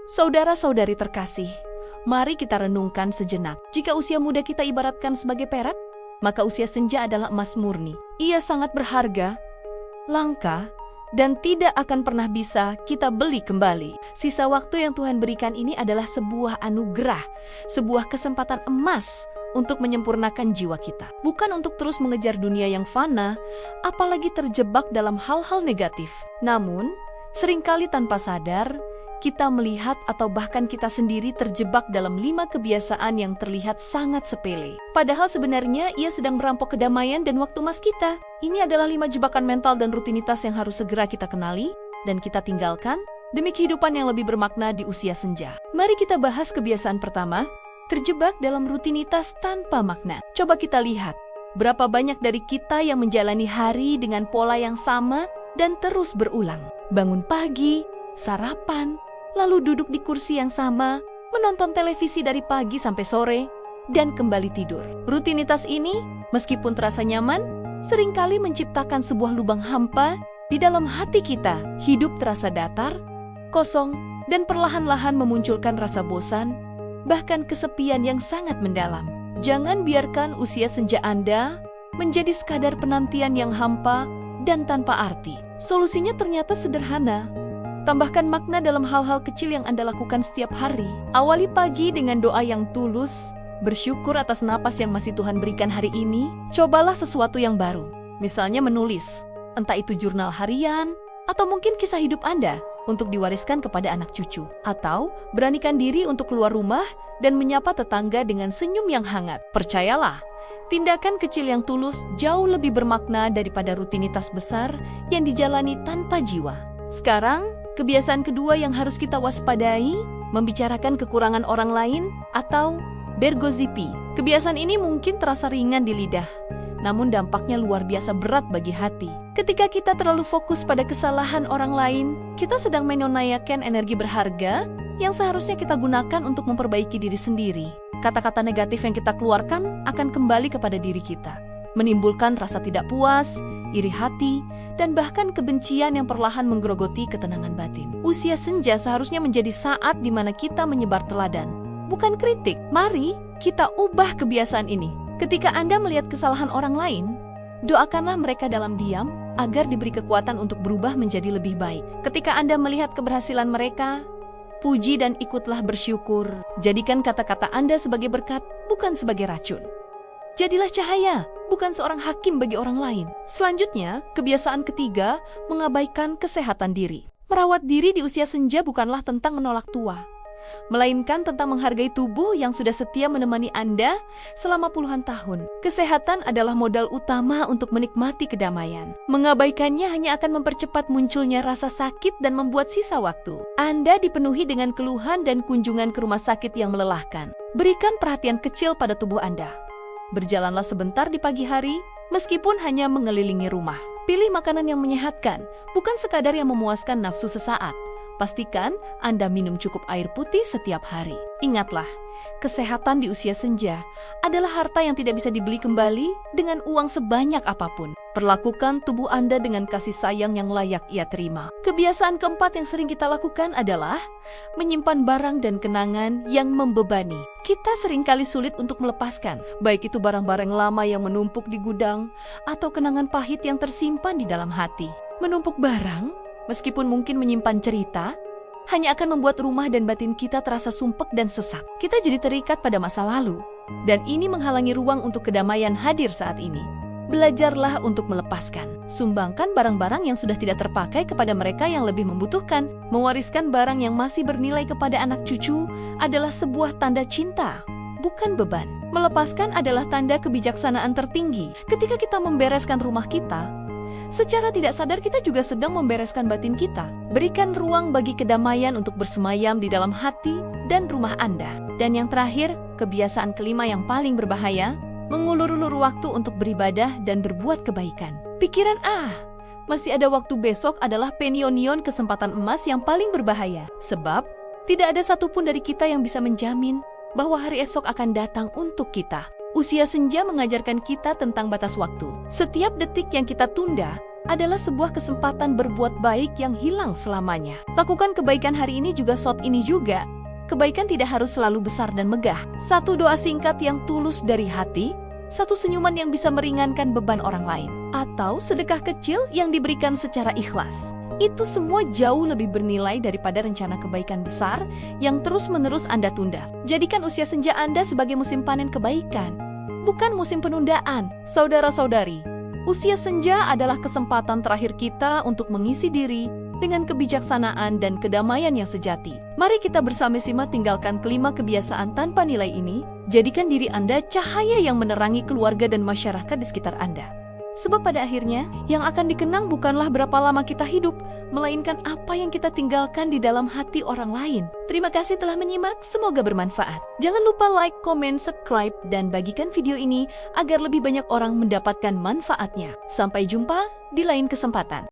Saudara-saudari terkasih, mari kita renungkan sejenak. Jika usia muda kita ibaratkan sebagai perak, maka usia senja adalah emas murni. Ia sangat berharga, langka, dan tidak akan pernah bisa kita beli kembali. Sisa waktu yang Tuhan berikan ini adalah sebuah anugerah, sebuah kesempatan emas untuk menyempurnakan jiwa kita. Bukan untuk terus mengejar dunia yang fana, apalagi terjebak dalam hal-hal negatif. Namun, seringkali tanpa sadar, kita melihat atau bahkan kita sendiri terjebak dalam 5 kebiasaan yang terlihat sangat sepele. Padahal sebenarnya ia sedang merampok kedamaian dan waktu emas kita. Ini adalah 5 jebakan mental dan rutinitas yang harus segera kita kenali dan kita tinggalkan demi kehidupan yang lebih bermakna di usia senja. Mari kita bahas kebiasaan pertama, terjebak dalam rutinitas tanpa makna. Coba kita lihat, berapa banyak dari kita yang menjalani hari dengan pola yang sama dan terus berulang. Bangun pagi, sarapan, lalu duduk di kursi yang sama, menonton televisi dari pagi sampai sore, dan kembali tidur. Rutinitas ini, meskipun terasa nyaman, seringkali menciptakan sebuah lubang hampa di dalam hati kita. Hidup terasa datar, kosong, dan perlahan-lahan memunculkan rasa bosan, bahkan kesepian yang sangat mendalam. Jangan biarkan usia senja Anda menjadi sekadar penantian yang hampa dan tanpa arti. Solusinya ternyata sederhana. Tambahkan makna dalam hal-hal kecil yang Anda lakukan setiap hari. Awali pagi dengan doa yang tulus, bersyukur atas napas yang masih Tuhan berikan hari ini. Cobalah sesuatu yang baru, misalnya menulis, entah itu jurnal harian, atau mungkin kisah hidup Anda untuk diwariskan kepada anak cucu. Atau beranikan diri untuk keluar rumah dan menyapa tetangga dengan senyum yang hangat. Percayalah, tindakan kecil yang tulus jauh lebih bermakna daripada rutinitas besar yang dijalani tanpa jiwa. Sekarang, kebiasaan kedua yang harus kita waspadai, membicarakan kekurangan orang lain atau bergosipi. Kebiasaan ini mungkin terasa ringan di lidah, namun dampaknya luar biasa berat bagi hati. Ketika kita terlalu fokus pada kesalahan orang lain, kita sedang menonjolkan energi berharga yang seharusnya kita gunakan untuk memperbaiki diri sendiri. Kata-kata negatif yang kita keluarkan akan kembali kepada diri kita, menimbulkan rasa tidak puas, iri hati, dan bahkan kebencian yang perlahan menggerogoti ketenangan batin. Usia senja seharusnya menjadi saat di mana kita menyebar teladan, bukan kritik. Mari kita ubah kebiasaan ini. Ketika Anda melihat kesalahan orang lain, doakanlah mereka dalam diam agar diberi kekuatan untuk berubah menjadi lebih baik. Ketika Anda melihat keberhasilan mereka, puji dan ikutlah bersyukur. Jadikan kata-kata Anda sebagai berkat, bukan sebagai racun. Jadilah cahaya, bukan seorang hakim bagi orang lain. Selanjutnya, kebiasaan ketiga, mengabaikan kesehatan diri. Merawat diri di usia senja bukanlah tentang menolak tua, melainkan tentang menghargai tubuh yang sudah setia menemani Anda selama puluhan tahun. Kesehatan adalah modal utama untuk menikmati kedamaian. Mengabaikannya hanya akan mempercepat munculnya rasa sakit dan membuat sisa waktu Anda dipenuhi dengan keluhan dan kunjungan ke rumah sakit yang melelahkan. Berikan perhatian kecil pada tubuh Anda. Berjalanlah sebentar di pagi hari, meskipun hanya mengelilingi rumah. Pilih makanan yang menyehatkan, bukan sekadar yang memuaskan nafsu sesaat. Pastikan Anda minum cukup air putih setiap hari. Ingatlah, kesehatan di usia senja adalah harta yang tidak bisa dibeli kembali dengan uang sebanyak apapun. Perlakukan tubuh Anda dengan kasih sayang yang layak ia terima. Kebiasaan keempat yang sering kita lakukan adalah menyimpan barang dan kenangan yang membebani. Kita seringkali sulit untuk melepaskan, baik itu barang-barang lama yang menumpuk di gudang atau kenangan pahit yang tersimpan di dalam hati. Menumpuk barang, meskipun mungkin menyimpan cerita, hanya akan membuat rumah dan batin kita terasa sumpek dan sesak. Kita jadi terikat pada masa lalu, dan ini menghalangi ruang untuk kedamaian hadir saat ini. Belajarlah untuk melepaskan. Sumbangkan barang-barang yang sudah tidak terpakai kepada mereka yang lebih membutuhkan. Mewariskan barang yang masih bernilai kepada anak cucu adalah sebuah tanda cinta, bukan beban. Melepaskan adalah tanda kebijaksanaan tertinggi. Ketika kita membereskan rumah kita, secara tidak sadar kita juga sedang membereskan batin kita. Berikan ruang bagi kedamaian untuk bersemayam di dalam hati dan rumah Anda. Dan yang terakhir, kebiasaan kelima yang paling berbahaya, mengulur-ulur waktu untuk beribadah dan berbuat kebaikan. Pikiran, masih ada waktu besok adalah peninion kesempatan emas yang paling berbahaya. Sebab, tidak ada satupun dari kita yang bisa menjamin bahwa hari esok akan datang untuk kita. Usia senja mengajarkan kita tentang batas waktu. Setiap detik yang kita tunda adalah sebuah kesempatan berbuat baik yang hilang selamanya. Lakukan kebaikan hari ini juga saat ini juga. Kebaikan tidak harus selalu besar dan megah. Satu doa singkat yang tulus dari hati, satu senyuman yang bisa meringankan beban orang lain, atau sedekah kecil yang diberikan secara ikhlas. Itu semua jauh lebih bernilai daripada rencana kebaikan besar yang terus-menerus Anda tunda. Jadikan usia senja Anda sebagai musim panen kebaikan, bukan musim penundaan. Saudara-saudari, usia senja adalah kesempatan terakhir kita untuk mengisi diri dengan kebijaksanaan dan kedamaian yang sejati. Mari kita bersama-sama tinggalkan kelima kebiasaan tanpa nilai ini. Jadikan diri Anda cahaya yang menerangi keluarga dan masyarakat di sekitar Anda. Sebab pada akhirnya, yang akan dikenang bukanlah berapa lama kita hidup, melainkan apa yang kita tinggalkan di dalam hati orang lain. Terima kasih telah menyimak, semoga bermanfaat. Jangan lupa like, comment, subscribe, dan bagikan video ini agar lebih banyak orang mendapatkan manfaatnya. Sampai jumpa di lain kesempatan.